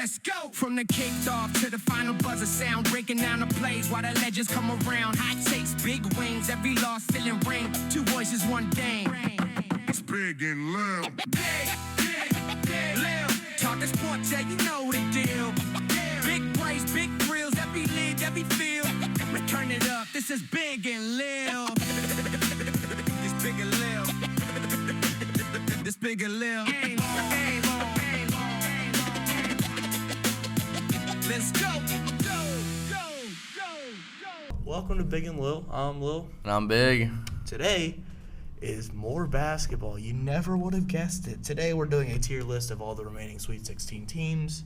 let's go. From the kickoff to the final buzzer sound, breaking down the plays while the legends come around. Hot takes, big wings, every loss still in ring. Two voices, one thing. It's big and Lil. Big, Lil. Talk the sports, yeah, you know the deal. Big price, big thrills, every lead, every field. Turn it up, this is Big and Lil. This Big and Lil. This Big and Lil. Let's go. Welcome to Big and Lil. I'm Lil. And I'm Big. Today is more basketball. You never would have guessed it. Today we're doing a tier list of all the remaining Sweet 16 teams.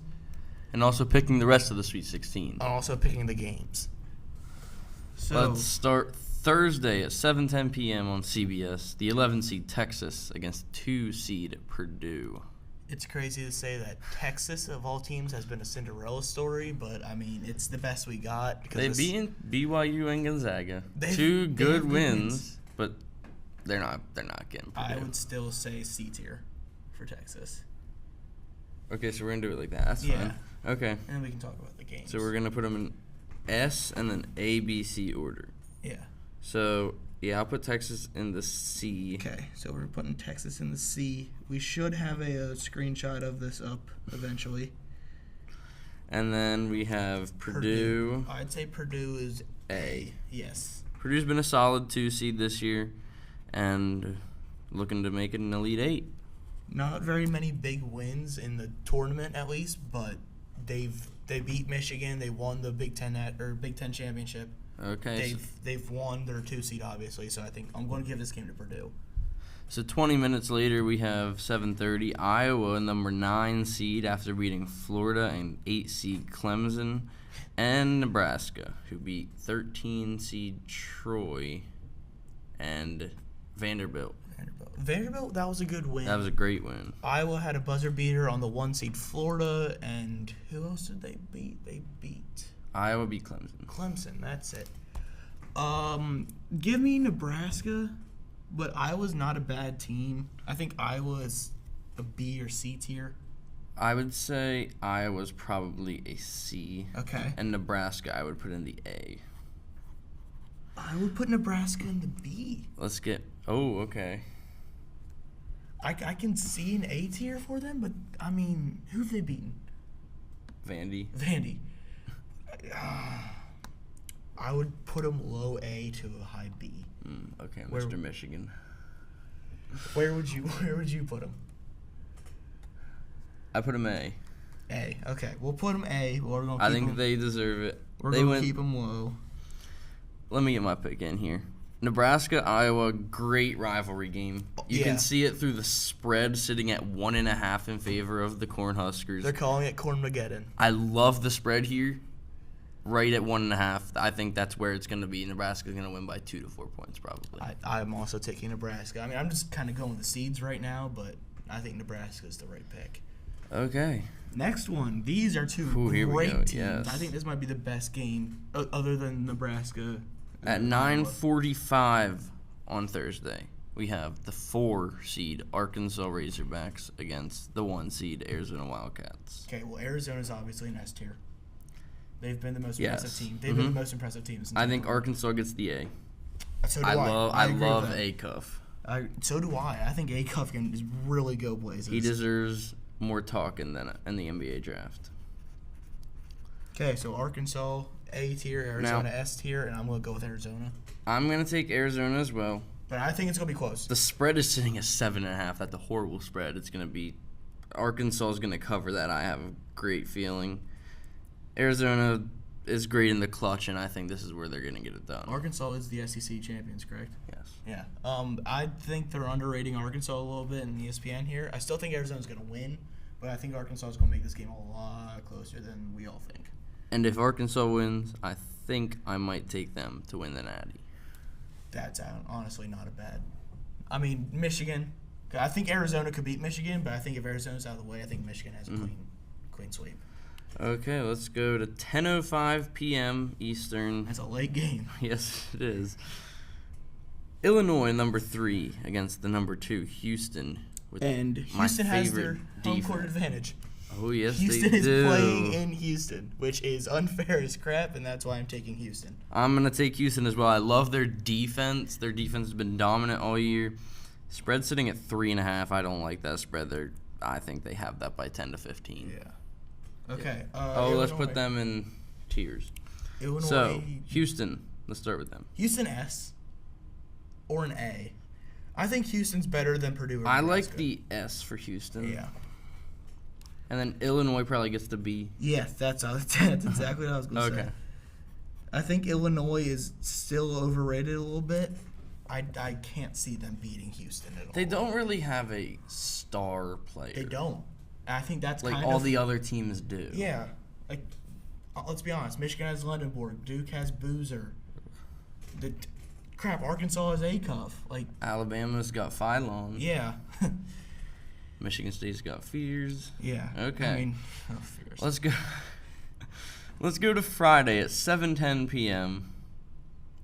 And also picking the rest of the Sweet 16. And also picking the games. So let's start Thursday at 7:10 p.m. on CBS. The 11 seed Texas against 2 seed Purdue. It's crazy to say that Texas, of all teams, has been a Cinderella story, but, I mean, it's the best we got. They've beaten BYU and Gonzaga. Two good wins, but they're not getting Purdue. I would still say C tier for Texas. Okay, so we're going to do it like that. That's fine. Okay. And then we can talk about the games. So we're going to put them in S and then A, B, C order. Yeah. So, yeah, I'll put Texas in the C. Okay, so we're putting Texas in the C. We should have a screenshot of this up eventually. And then we have Purdue. I'd say Purdue is A. Yes. Purdue's been a solid 2 seed this year and looking to make it an Elite 8. Not very many big wins in the tournament, at least, but they beat Michigan. They won the Big Ten championship. Okay. They've won their 2 seed, obviously, so I think I'm going to give this game to Purdue. So 20 minutes later, we have 7:30 Iowa, number 9 seed, after beating Florida and 8 seed Clemson, and Nebraska, who beat 13 seed Troy and Vanderbilt. Vanderbilt, that was a good win. That was a great win. Iowa had a buzzer beater on the 1 seed Florida, and who else did they beat? They beat Iowa beat Clemson. Clemson, that's it. Give me Nebraska, but Iowa's not a bad team. I think Iowa is a B or C tier. I would say Iowa's probably a C. Okay. And Nebraska, I would put in the A. I would put Nebraska in the B. Let's get. Oh, okay. I can see an A tier for them, but, I mean, who've they beaten? Vandy. I would put them low A to a high B. Okay, Mr. Michigan. Where would you put them? I put them A. A. Okay, we'll put them A. I think they deserve it. We're going to keep them low. Let me get my pick in here. Nebraska, Iowa, great rivalry game. You can see it through the spread sitting at 1.5 in favor of the Cornhuskers. They're calling it Cornmageddon. I love the spread here, right at 1.5. I think that's where it's going to be. Nebraska's going to win by 2 to 4 points probably. I'm also taking Nebraska. I mean, I'm just kind of going with the seeds right now, but I think Nebraska is the right pick. Okay. Next one. These are two great teams. Yes. I think this might be the best game other than Nebraska. At 9:45 on Thursday, we have the 4 seed Arkansas Razorbacks against the 1 seed Arizona Wildcats. Okay, well, Arizona's obviously an S tier. They've been the most impressive team. They've been the most impressive team. I think Arkansas gets the A. So do I love A-Cuff. So do I. I think A-Cuff can just really go places. He deserves more talking than in the NBA draft. Okay, so Arkansas A tier, Arizona S tier, and I'm going to go with Arizona. I'm going to take Arizona as well. But I think it's going to be close. The spread is sitting at 7.5. That's a horrible spread. It's going to be Arkansas is going to cover that. I have a great feeling. Arizona is great in the clutch, and I think this is where they're going to get it done. Arkansas is the SEC champions, correct? Yes. Yeah. I think they're underrating Arkansas a little bit in ESPN here. I still think Arizona's going to win, but I think Arkansas is going to make this game a lot closer than we all think. And if Arkansas wins, I think I might take them to win the Natty. That's honestly not a bad. I mean, Michigan. I think Arizona could beat Michigan, but I think if Arizona's out of the way, I think Michigan has a clean sweep. Okay, let's go to 10:05 p.m. Eastern. That's a late game. Yes, it is. Illinois, number 3, against the number 2, Houston. And Houston has their home court advantage. Oh, yes, Houston they is do. playing in Houston, which is unfair as crap, and that's why I'm taking Houston. I'm going to take Houston as well. I love their defense. Their defense has been dominant all year. Spread sitting at 3.5. I don't like that spread. I think they have that by 10 to 15. Yeah. Okay. Let's put them in tiers. Illinois. So, Houston. Let's start with them. Houston S or an A. I think Houston's better than Purdue or I Nebraska. like the S for Houston. Yeah. And then Illinois probably gets the B. Yeah, that's exactly what I was going to say. Okay. I think Illinois is still overrated a little bit. I can't see them beating Houston at all. They don't really have a star player. They don't. I think that's Like kind all of, the other teams do. Yeah. Like, let's be honest. Michigan has Lundenborg. Duke has Boozer. Arkansas has Acuff. Like, Alabama's got Phylon. yeah. Michigan State's got Fears. Yeah. Okay. I mean, Fears. Let's go. Let's go to Friday at 7:10 p.m.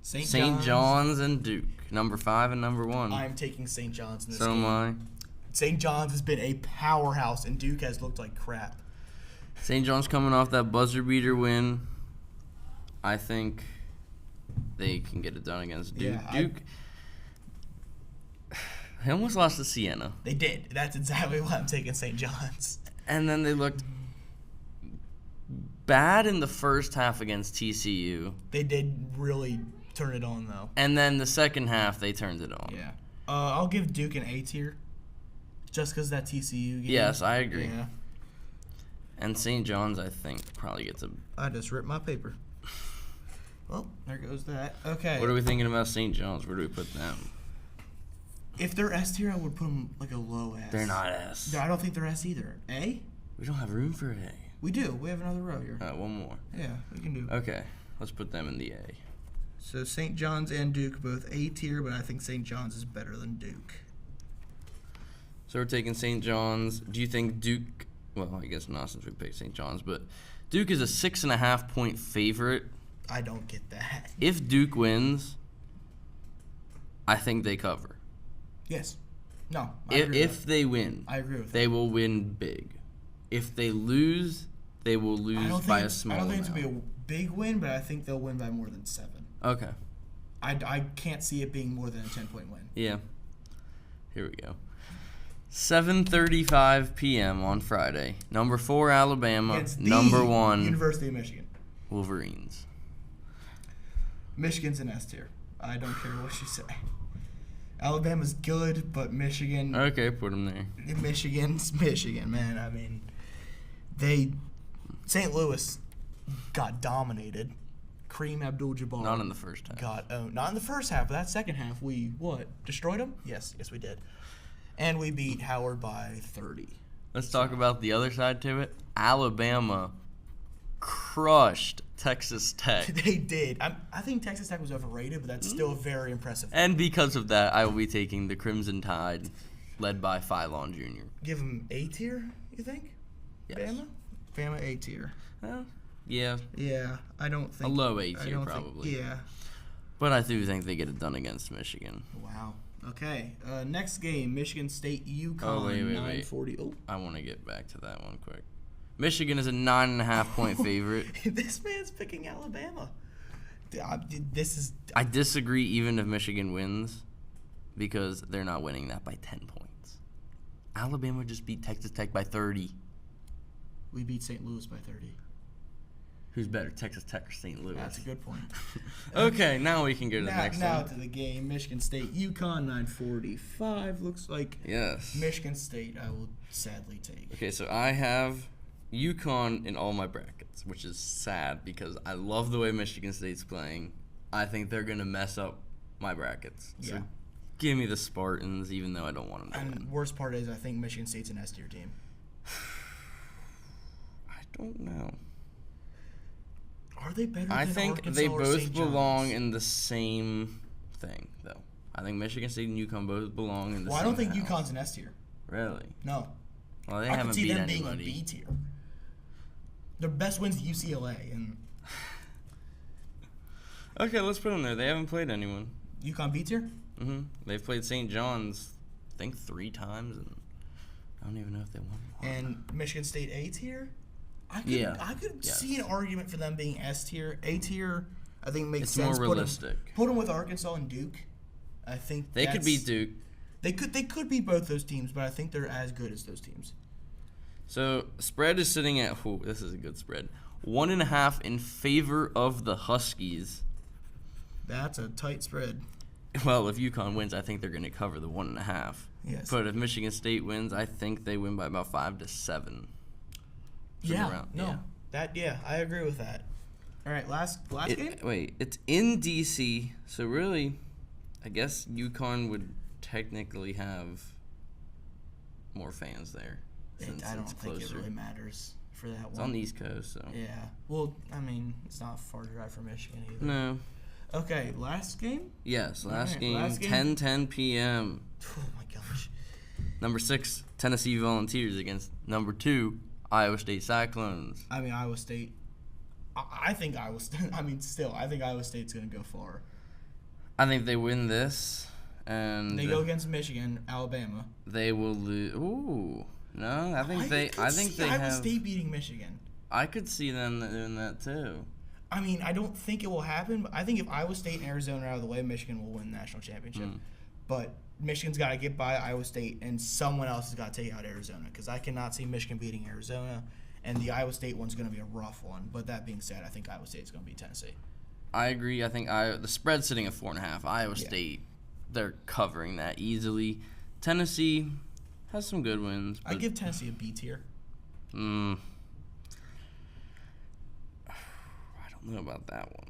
St. John's and Duke, number 5 and number 1. I'm taking St. John's in this So game. am St. John's has been a powerhouse, and Duke has looked like crap. I. St. John's coming off that buzzer beater win. I think they can get it done against Duke. Yeah, Duke. They almost lost to Siena. They did. That's exactly why I'm taking St. John's. And then they looked bad in the first half against TCU. They did really turn it on, though. And then the second half, they turned it on. Yeah. I'll give Duke an A tier, just because that TCU game. Yes, I agree. Yeah. And St. John's, I think, probably gets a... I just ripped my paper. Well, there goes that. Okay. What are we thinking about St. John's? Where do we put them? If they're S tier, I would put them like a low S. They're not S. No, I don't think they're S either. A? We don't have room for A. We do. We have another row here. One more. Yeah, we can do. Okay, let's put them in the A. So St. John's and Duke both A tier, but I think St. John's is better than Duke. So we're taking St. John's. Do you think Duke... Well, I guess not since we picked St. John's, but Duke is a 6.5-point favorite. I don't get that. If Duke wins, I think they cover. Yes. No. I agree If with that. they win, I agree with that. they will win big. If they lose, they will lose by a small I don't think it's amount. going to be a big win, but I think they'll win by more than 7. Okay. I can't see it being more than a 10-point win. Yeah. Here we go. 7:35 p.m. on Friday. Number 4 Alabama. Against the Number 1 University of Michigan. Wolverines. Michigan's an S tier. I don't care what you say. Alabama's good, but Michigan. Okay, put them there. Michigan's Michigan, man. I mean, St. Louis got dominated. Kareem Abdul-Jabbar. Not in the first half. Got owned. Not in the first half, but that second half, we destroyed them? Yes, we did. And we beat Howard by 30. Let's talk about the other side to it. Alabama crushed Texas Tech. They did. I think Texas Tech was overrated, but that's still very impressive. And because of that, I will be taking the Crimson Tide, led by Phylon Jr. Give them A tier, you think? Yes. Bama A tier. Yeah, Yeah, I don't think. a low A I tier don't probably. Think, yeah. But I do think they get it done against Michigan. Wow. Okay. Next game, Michigan State UConn. Oh, wait. 940. Oh. I want to get back to that one quick. Michigan is a 9.5-point favorite. This man's picking Alabama. This is. I disagree even if Michigan wins because they're not winning that by 10 points. Alabama just beat Texas Tech by 30. We beat St. Louis by 30. Who's better, Texas Tech or St. Louis? That's a good point. Okay, now we can go to the next now one. to the game. Michigan State UConn 945. Looks like Yes. Michigan State I will sadly take. Okay, so I have UConn in all my brackets, which is sad because I love the way Michigan State's playing. I think they're going to mess up my brackets. So Yeah. give me the Spartans, even though I don't want them to win. And worst part is I think Michigan State's an S tier team. I don't know. Are they better I than think Arkansas they or both St. belong John's? in the same thing, though. I think Michigan State and UConn both belong in the Well, I same don't think house. UConn's an S tier. Really? No. Well, they I could haven't see beat them being a anybody. B tier. Their best win's UCLA, and Okay, let's put them there. They haven't played anyone. UConn B tier? They've played St. John's, I think, 3 times, and don't even know if they won one. And Michigan State A tier. I could Yes. see an argument for them being S tier. A tier, I think makes It's sense. more realistic. Put them with Arkansas and Duke. I think They could beat Duke. They could beat both those teams, but I think they're as good as those teams. So spread is sitting at this is a good spread. 1.5 in favor of the Huskies. That's a tight spread. Well, if UConn wins, I think they're going to cover the 1.5. Yes. But if Michigan State wins, I think they win by about 5 to 7. Yeah. I agree with that. All right, last game. Wait, it's in DC, so really, I guess UConn would technically have more fans there. Since I don't it's think closer. it really matters for that It's one. on the East Coast, so. Yeah. Well, I mean, it's not a far drive from Michigan either. No. Okay, last game? Yes, last Alright, game, last game. 10:10 p.m. Oh my gosh. Number 6, Tennessee Volunteers against number 2, Iowa State Cyclones. I mean, Iowa State. I think Iowa State. I mean, still, I think Iowa State's gonna go far. I think they win this, and They go against Michigan, Alabama. they will lose. Ooh, no, I think they Iowa have. State beating Michigan. I could see them doing that too. I mean, I don't think it will happen, but I think if Iowa State and Arizona are out of the way, Michigan will win the national championship. But Michigan's got to get by Iowa State, and someone else has got to take out Arizona, because I cannot see Michigan beating Arizona, and the Iowa State one's going to be a rough one. But that being said, I think Iowa State's going to beat Tennessee. I agree. I think the spread's sitting at 4.5. Iowa State, they're covering that easily. Tennessee has some good wins. I give Tennessee a B tier. I don't know about that one.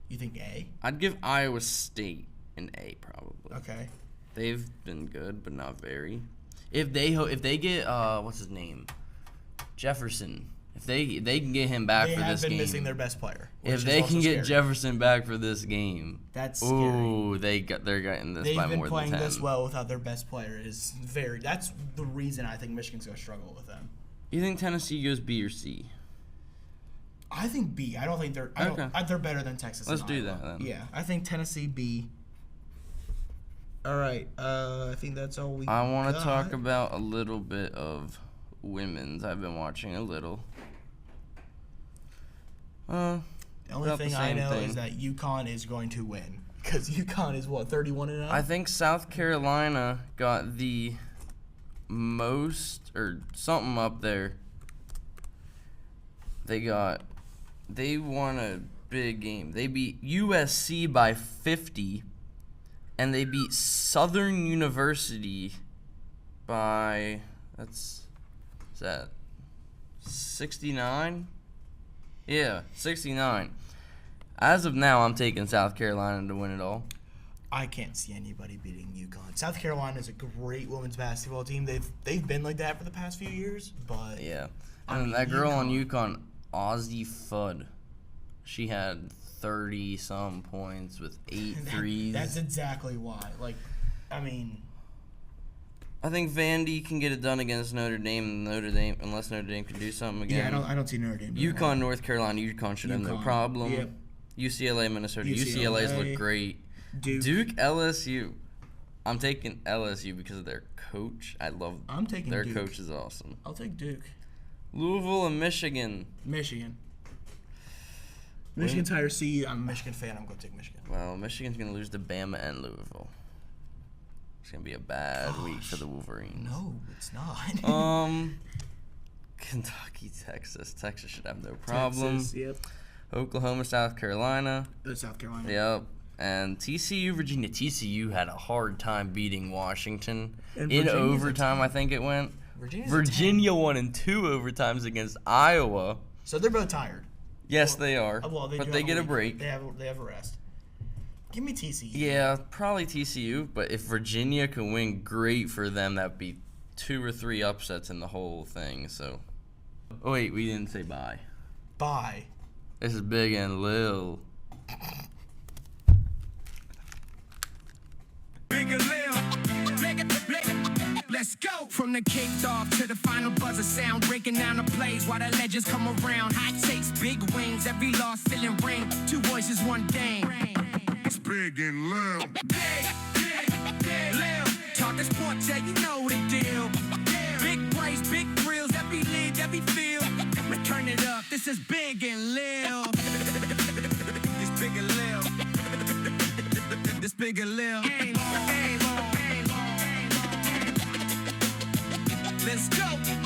You think A? I'd give Iowa State an A probably. Okay. They've been good, but not very. If they get what's his name, Jefferson. If they can get him back They for have this been game. missing their best player. If which they is can also get scary. Jefferson back for this game, That's scary. ooh, they're getting this They've by been more playing than 10. this well without their best player. Is very. That's the reason I think Michigan's going to struggle with them. You think Tennessee goes B or C? I think B. I don't think they're. They're better than Texas. Let's and do Iowa. that then. Yeah, I think Tennessee B. All right. I think that's all we. I want to got. talk about a little bit of women's. I've been watching a little. The only about the thing I same know thing. is that UConn is going to win because UConn is what 31-0. I think South Carolina got the most or something up there. They won a big game. They beat USC by 50, and they beat Southern University by is that 69? Yeah, 69. As of now, I'm taking South Carolina to win it all. I can't see anybody beating UConn. South Carolina is a great women's basketball team. They've been like that for the past few years, but Yeah. I And mean, that girl on UConn, Ozzy Fudd, she had 30-some points with 8 threes. That's exactly why. Like, I mean, I think Vandy can get it done against Notre Dame, unless Notre Dame can do something again. I don't see Notre Dame. doing UConn, North Carolina, UConn should have no UConn, problem. yep. UCLA, Minnesota. UCLA, UCLA's look great. that. Duke, LSU. I'm taking LSU because of their coach. I'm taking their Duke. coach is awesome. I'll take Duke. Louisville and Michigan. Michigan. Michigan's higher seed. I'm a Michigan fan. I'm going to take Michigan. Well, Michigan's going to lose to Bama and Louisville. It's going to be a bad week for the Wolverines. No, it's not. Kentucky, Texas. Texas should have no problem. Texas, yep. Oklahoma, South Carolina. South Carolina. Yep. And TCU, Virginia. TCU had a hard time beating Washington. And In Virginia's a overtime, I think it went. Virginia's a Virginia won in 2 overtimes against Iowa. So they're both tired. Yes, they are. Well, but do they have get a week. break. They have a rest. Give me TCU. Yeah, probably TCU. But if Virginia can win, great for them. That'd be 2 or 3 upsets in the whole thing. So, oh wait, we didn't say bye. Bye. This is Big and Lil. Big and Lil. Let's go. From the kickoff to the final buzzer sound, breaking down the plays while the legends come around. Hot takes, big wings, every loss still in ring. 2 voices, 1 game. It's Big and Lil. Big, Lil. Talk the sports, yeah, you know the deal. This is Big and Lil. This Big and Lil. This Big and Lil. Let's go.